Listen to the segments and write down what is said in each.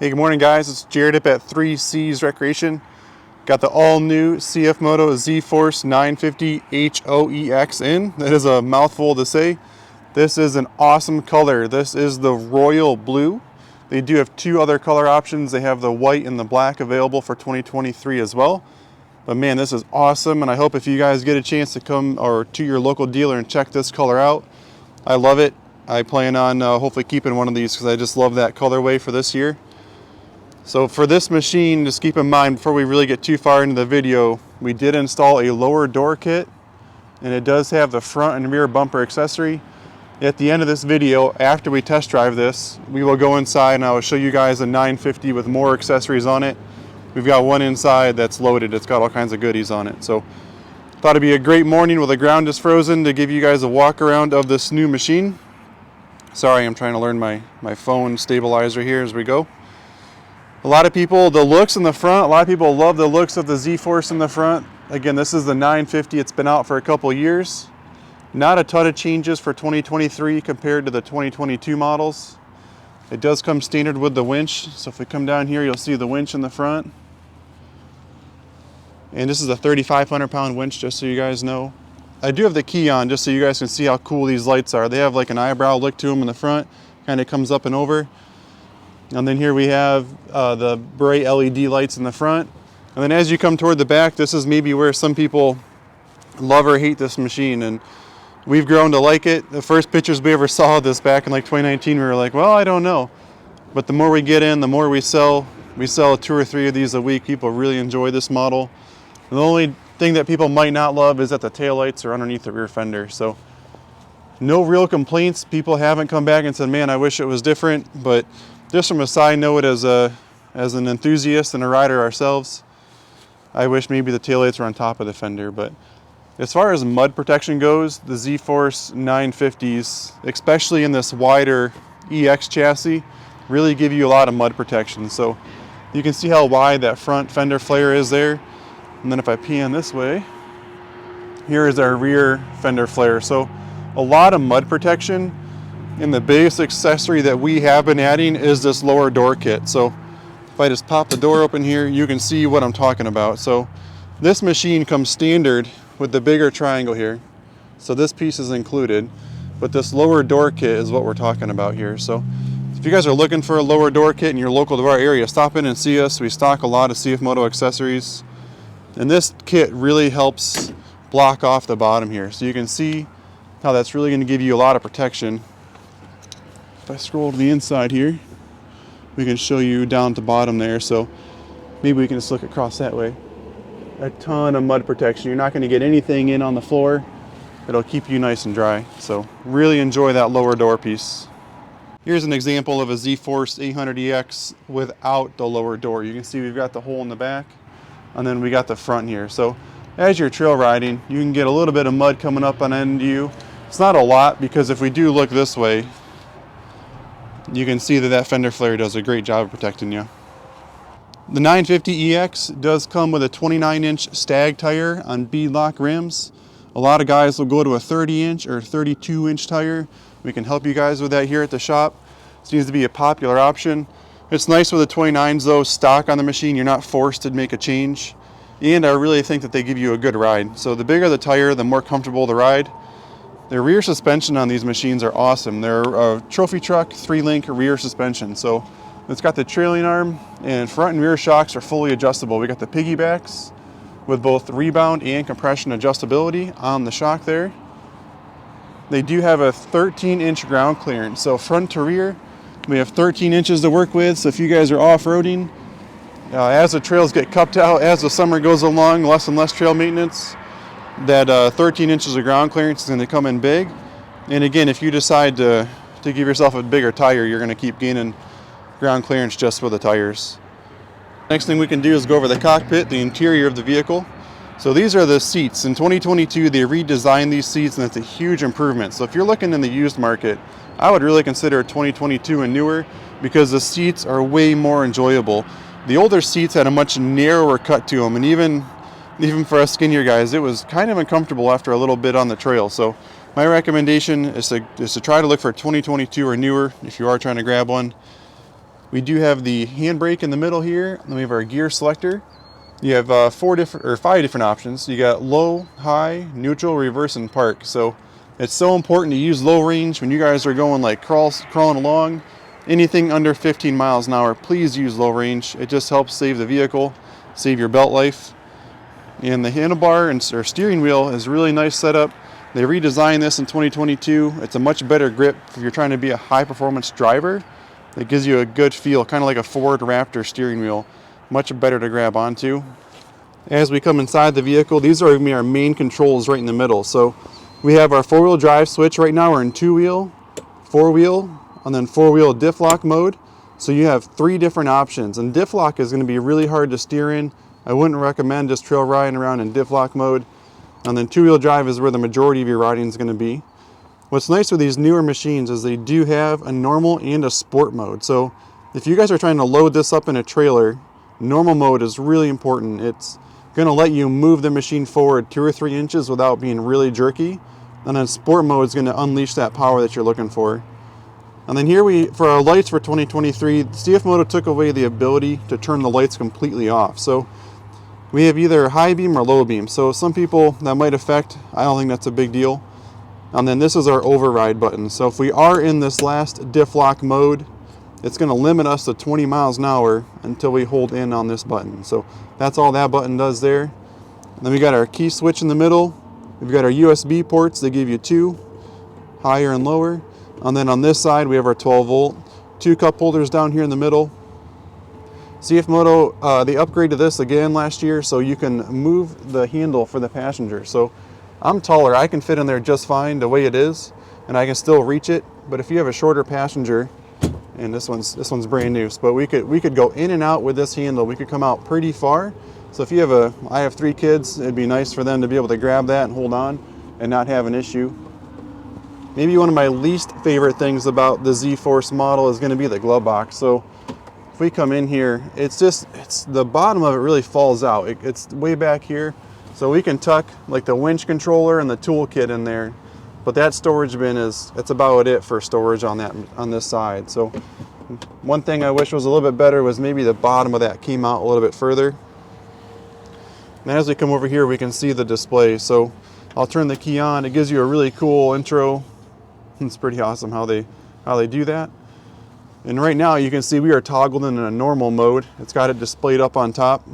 Hey, good morning guys, it's Jared up at 3C's Recreation. Got the all-new CFMoto ZForce 950 HO EX in. That is a mouthful to say. This is an awesome color. This is the royal blue. They do have two other color options. They have the white and the black available for 2023 as well. But man, this is awesome, and I hope if you guys get a chance to come or to your local dealer and check this color out. I love it. I plan on hopefully keeping one of these because I just love that colorway for this year. So for this machine, just keep in mind before we really get too far into the video, we did install a lower door kit, and it does have the front and rear bumper accessory. At the end of this video, after we test drive this, we will go inside and I will show you guys a 950 with more accessories on it. We've got one inside that's loaded. It's got all kinds of goodies on it. So thought it'd be a great morning with the ground just frozen to give you guys a walk around of this new machine. Sorry, I'm trying to learn my phone stabilizer here as we go. A lot of people, the looks in the front, a lot of people love the looks of the ZForce in the front. Again, this is the 950. It's been out for a couple years. Not a ton of changes for 2023 compared to the 2022 models. It does come standard with the winch. So if we come down here, you'll see the winch in the front. And this is a 3,500 pound winch, just so you guys know. I do have the key on just so you guys can see how cool these lights are. They have like an eyebrow look to them in the front, kind of comes up and over. And then here we have the bright LED lights in the front. And then as you come toward the back, this is maybe where some people love or hate this machine. And we've grown to like it. The first pictures we ever saw of this back in like 2019, we were like, well, I don't know. But the more we get in, the more we sell. We sell 2 or 3 of these a week. People really enjoy this model. The only thing that people might not love is that the taillights are underneath the rear fender. So no real complaints. People haven't come back and said, man, I wish it was different. But just from a side note, as an enthusiast and a rider ourselves, I wish maybe the taillights were on top of the fender. But as far as mud protection goes, the ZForce 950s, especially in this wider EX chassis, really give you a lot of mud protection. So you can see how wide that front fender flare is there. And then if I pan this way, here is our rear fender flare. So a lot of mud protection. And the biggest accessory that we have been adding is this lower door kit. So if I just pop the door open here, you can see what I'm talking about. So this machine comes standard with the bigger triangle here. So this piece is included, but this lower door kit is what we're talking about here. So if you guys are looking for a lower door kit and you're local to our area, stop in and see us. We stock a lot of CFMoto accessories. And this kit really helps block off the bottom here. So you can see how that's really going to give you a lot of protection. If I scroll to the inside here, we can show you down to bottom there. So maybe we can just look across that way. A ton of mud protection. You're not going to get anything in on the floor. It'll keep you nice and dry. So really enjoy that lower door piece. Here's an example of a ZForce 800EX without the lower door. You can see we've got the hole in the back, and then we got the front here. So as you're trail riding, you can get a little bit of mud coming up on end of you. It's not a lot, because if we do look this way, you can see that fender flare does a great job of protecting you. The 950EX does come with a 29-inch stag tire on beadlock rims. A lot of guys will go to a 30-inch or 32-inch tire. We can help you guys with that here at the shop. Seems to be a popular option. It's nice with the 29s though, stock on the machine. You're not forced to make a change. And I really think that they give you a good ride. So the bigger the tire, the more comfortable the ride. The rear suspension on these machines are awesome. They're a trophy truck 3-link rear suspension. So it's got the trailing arm, and front and rear shocks are fully adjustable. We got the piggybacks with both rebound and compression adjustability on the shock there. They do have a 13-inch ground clearance. So front to rear, we have 13 inches to work with. So if you guys are off-roading, as the trails get cupped out, as the summer goes along, less and less trail maintenance, that 13 inches of ground clearance is going to come in big. And again, if you decide to give yourself a bigger tire, you're going to keep gaining ground clearance just for the tires. Next thing we can do is go over the cockpit, the interior of the vehicle. So these are the seats. In 2022, they redesigned these seats, and it's a huge improvement. So if you're looking in the used market, I would really consider 2022 and newer, because the seats are way more enjoyable. The older seats had a much narrower cut to them, and even for us skinnier guys, it was kind of uncomfortable after a little bit on the trail. So my recommendation is to try to look for 2022 or newer if you are trying to grab one. We do have the handbrake in the middle here, and then we have our gear selector. You have 5 different options. You got low, high, neutral, reverse, and park. So it's so important to use low range when you guys are going like crawling along. Anything under 15 miles an hour, please use low range. It just helps save the vehicle, save your belt life. And the handlebar or steering wheel is a really nice setup. They redesigned this in 2022. It's a much better grip if you're trying to be a high performance driver. It gives you a good feel, kind of like a Ford Raptor steering wheel. Much better to grab onto. As we come inside the vehicle, these are going to be our main controls right in the middle. So we have our 4-wheel drive switch. Right now we're in 2-wheel, 4-wheel, and then 4-wheel diff lock mode. So you have 3 different options, and diff lock is going to be really hard to steer in. I wouldn't recommend just trail riding around in diff lock mode. And then 2-wheel drive is where the majority of your riding is going to be. What's nice with these newer machines is they do have a normal and a sport mode. So if you guys are trying to load this up in a trailer, normal mode is really important. It's going to let you move the machine forward 2 or 3 inches without being really jerky. And then sport mode is going to unleash that power that you're looking for. And then here for our lights for 2023, CFMoto took away the ability to turn the lights completely off. So we have either high beam or low beam. So some people that might affect, I don't think that's a big deal. And then this is our override button. So if we are in this last diff lock mode, it's going to limit us to 20 miles an hour until we hold in on this button. So that's all that button does there. And then we got our key switch in the middle. We've got our USB ports. They give you 2, higher and lower. And then on this side, we have our 12-volt. 2 cup holders down here in the middle. CFMoto, they upgraded this again last year, so you can move the handle for the passenger. So I'm taller, I can fit in there just fine the way it is, and I can still reach it. But if you have a shorter passenger, and this one's brand new, but we could go in and out with this handle. We could come out pretty far. So if you have I have 3 kids, it'd be nice for them to be able to grab that and hold on and not have an issue. Maybe one of my least favorite things about the ZForce model is going to be the glove box. So if we come in here, it's the bottom of it really falls out. It's way back here. So we can tuck like the winch controller and the toolkit in there. But that storage bin it's about it for storage on this side. So one thing I wish was a little bit better was maybe the bottom of that came out a little bit further. And as we come over here, we can see the display. So I'll turn the key on. It gives you a really cool intro. It's pretty awesome how they do that. And right now you can see we are toggled in a normal mode. It's got it displayed up on top.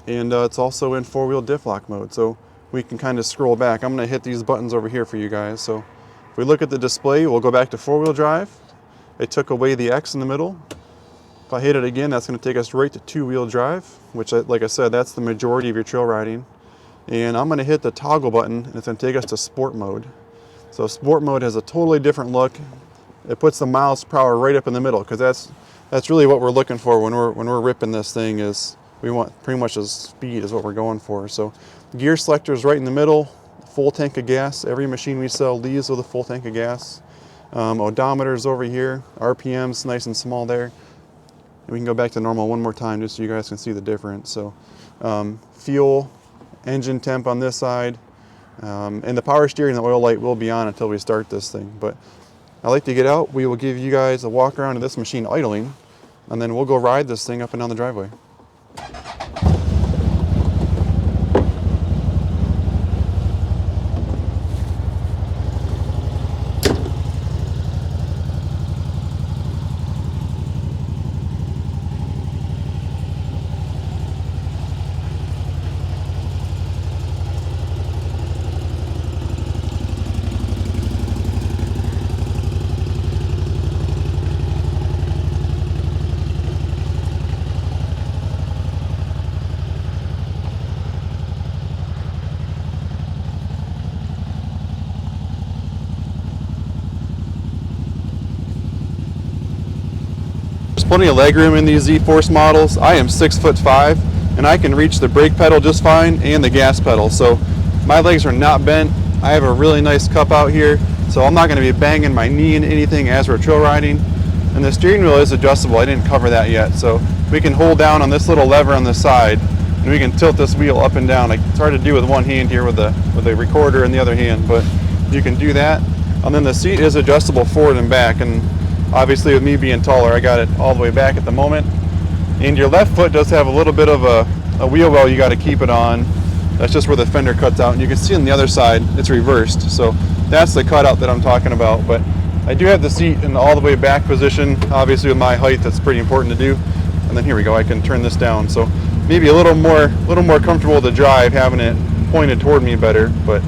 And it's also in 4-wheel diff lock mode. So we can kind of scroll back. I'm going to hit these buttons over here for you guys. So if we look at the display, we'll go back to 4-wheel drive. It took away the X in the middle. If I hit it again, that's going to take us right to 2-wheel drive, which, like I said, that's the majority of your trail riding. And I'm going to hit the toggle button, and it's going to take us to sport mode. So sport mode has a totally different look. It puts the miles per hour right up in the middle, because that's really what we're looking for when we're ripping this thing. Is we want pretty much the speed is what we're going for. So gear selector is right in the middle. Full tank of gas. Every machine we sell leaves with a full tank of gas. Odometer's over here. RPM's nice and small there. And we can go back to normal one more time just so you guys can see the difference. So fuel, engine temp on this side, and the power steering and the oil light will be on until we start this thing. But I like to get out. We will give you guys a walk around of this machine idling, and then we'll go ride this thing up and down the driveway. Plenty of leg room in these ZForce models. I am 6'5", and I can reach the brake pedal just fine and the gas pedal. So my legs are not bent. I have a really nice cup out here, so I'm not going to be banging my knee into anything as we're trail riding. And the steering wheel is adjustable. I didn't cover that yet. So we can hold down on this little lever on the side, and we can tilt this wheel up and down. It's hard to do with one hand here with the recorder in the other hand, but you can do that. And then the seat is adjustable forward and back. And Obviously with me being taller, I got it all the way back at the moment. And your left foot does have a little bit of a wheel well you got to keep it on. That's just where the fender cuts out, and you can see on the other side it's reversed, so that's the cutout that I'm talking about. But I do have the seat in the all the way back position. Obviously with my height, that's pretty important to do. And then here we go, I can turn this down, so maybe a little more comfortable to drive having it pointed toward me better. But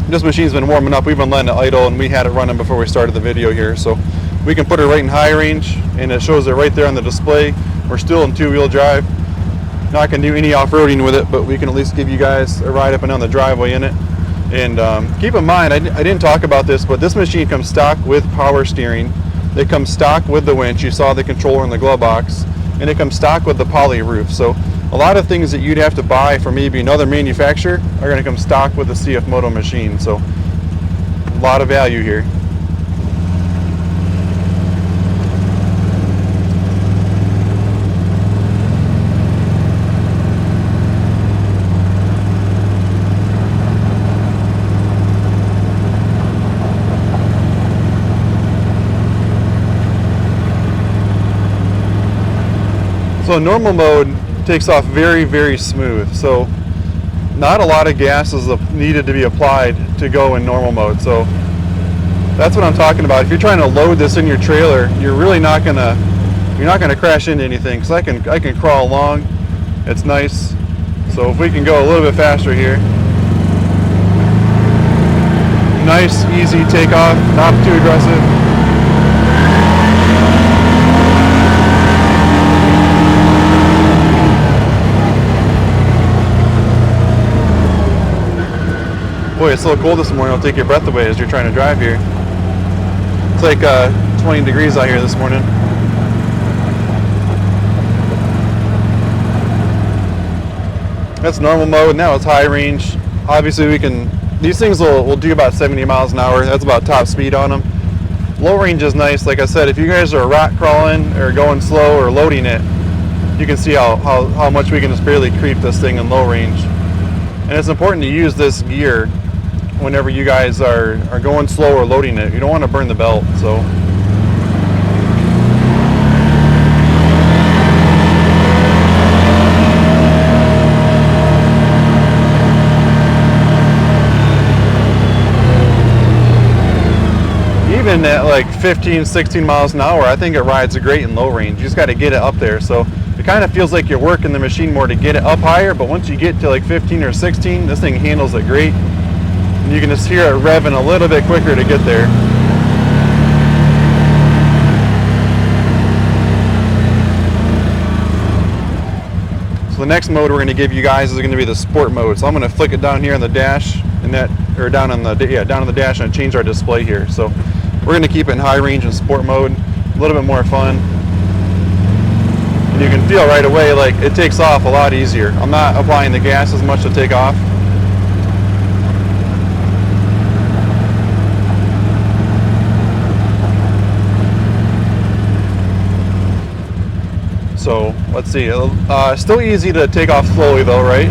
this machine's been warming up. We've been letting it idle, and we had it running before we started the video here, so we can put it right in high range, and it shows it right there on the display. We're still in two-wheel drive. Not going to do any off-roading with it, but we can at least give you guys a ride up and down the driveway in it. And keep in mind, I didn't talk about this, but this machine comes stock with power steering. It comes stock with the winch. You saw the controller in the glove box, and it comes stock with the poly roof. So a lot of things that you'd have to buy from maybe another manufacturer are going to come stock with the CFMoto machine. So a lot of value here. So normal mode takes off very, very smooth. So not a lot of gas is needed to be applied to go in normal mode. So that's what I'm talking about. If you're trying to load this in your trailer, you're really not gonna crash into anything, because I can crawl along. It's nice. So if we can go a little bit faster here. Nice, easy takeoff, not too aggressive. Boy, it's so cold this morning, it'll take your breath away as you're trying to drive here. It's like 20 degrees out here this morning. That's normal mode. Now it's high range. Obviously these things will do about 70 miles an hour. That's about top speed on them. Low range is nice. Like I said, if you guys are rock crawling or going slow or loading it, you can see how much we can just barely creep this thing in low range. And it's important to use this gear whenever you guys are going slow or loading it. You don't want to burn the belt. Even at like 15, 16 miles an hour, I think it rides great in low range. You just got to get it up there. So it kind of feels like you're working the machine more to get it up higher, but once you get to like 15 or 16, this thing handles it great. And you can just hear it revving a little bit quicker to get there. So the next mode we're going to give you guys is going to be the sport mode. So I'm going to flick it down here on the dash, and down on the dash, and change our display here. So we're going to keep it in high range and sport mode, a little bit more fun. And you can feel right away like it takes off a lot easier. I'm not applying the gas as much to take off. So let's see, still easy to take off slowly though, right?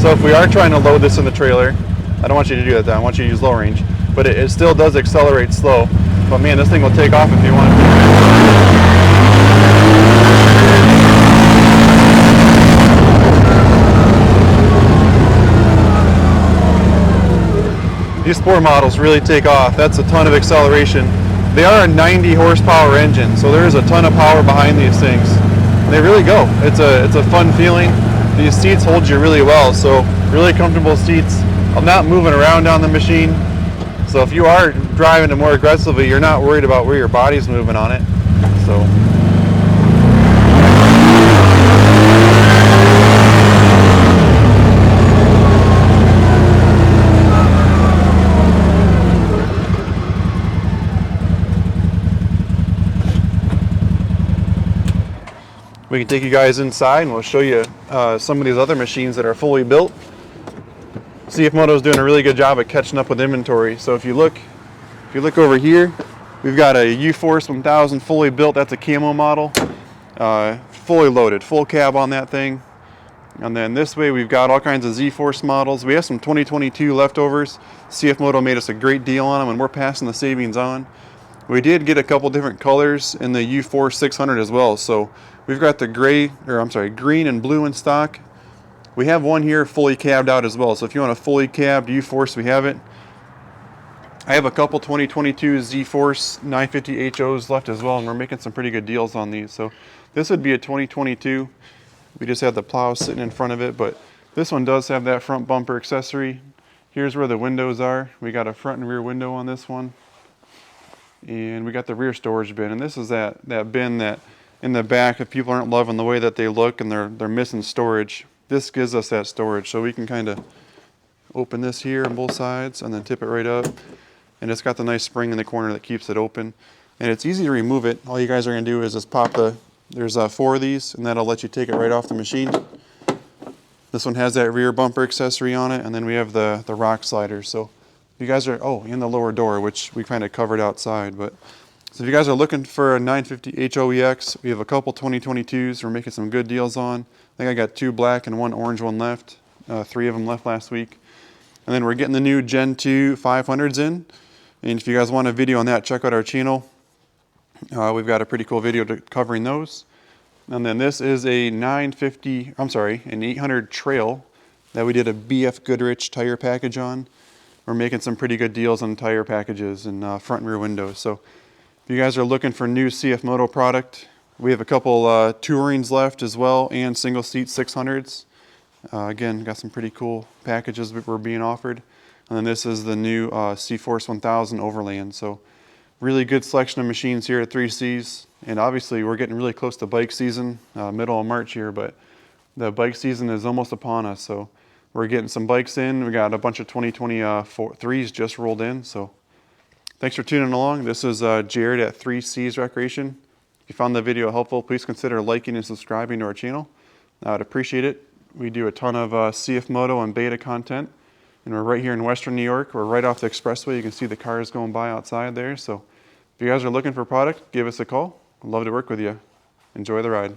So if we are trying to load this in the trailer, I don't want you to do that though, I want you to use low range. But it still does accelerate slow. But man, this thing will take off if you want to. These sport models really take off. That's a ton of acceleration. They are a 90 horsepower engine, so there is a ton of power behind these things. They really go. It's a fun feeling. These seats hold you really well, so really comfortable seats. I'm not moving around on the machine, so if you are driving it more aggressively, you're not worried about where your body's moving on it. So. We can take you guys inside and we'll show you some of these other machines that are fully built. CFMoto is doing a really good job at catching up with inventory. So if you look over here, we've got a UForce 1000 fully built. That's a camo model, fully loaded, full cab on that thing. And then this way we've got all kinds of ZForce models. We have some 2022 leftovers. CFMoto made us a great deal on them, and we're passing the savings on. We did get a couple different colors in the U-Force 600 as well. So we've got the green and blue in stock. We have one here fully cabbed out as well. So if you want a fully cabbed U-Force, we have it. I have a couple 2022 ZForce 950 HOs left as well, and we're making some pretty good deals on these. So this would be a 2022. We just have the plow sitting in front of it, but this one does have that front bumper accessory. Here's where the windows are. We got a front and rear window on this one. And we got the rear storage bin, and this is that bin that in the back, if people aren't loving the way that they look and they're missing storage, this gives us that storage. So we can kind of open this here on both sides and then tip it right up. And it's got the nice spring in the corner that keeps it open. And it's easy to remove it. All you guys are gonna do is just pop there's 4 of these, and that'll let you take it right off the machine. This one has that rear bumper accessory on it, and then we have the rock sliders. So if you guys are, in the lower door, which we kind of covered outside, but so if you guys are looking for a 950 HO EX, we have a couple 2022s we're making some good deals on. I think I got 2 black and 1 orange one left, 3 of them left last week. And then we're getting the new Gen 2 500s in. And if you guys want a video on that, check out our channel. We've got a pretty cool video covering those. And then this is an 800 Trail that we did a BF Goodrich tire package on. We're making some pretty good deals on tire packages and front and rear windows. So if you guys are looking for new CFMoto product, we have a couple Tourings left as well, and single seat 600s. Again, got some pretty cool packages that we're being offered. And then this is the new CForce 1000 Overland. So really good selection of machines here at 3Cs. And obviously we're getting really close to bike season, middle of March here, but the bike season is almost upon us. So we're getting some bikes in. We got a bunch of 2023s just rolled in. So thanks for tuning along. This is Jared at 3Cs Recreation. If you found the video helpful, please consider liking and subscribing to our channel. I would appreciate it. We do a ton of CFMoto and beta content. And we're right here in Western New York. We're right off the expressway. You can see the cars going by outside there. So if you guys are looking for product, give us a call. I'd love to work with you. Enjoy the ride.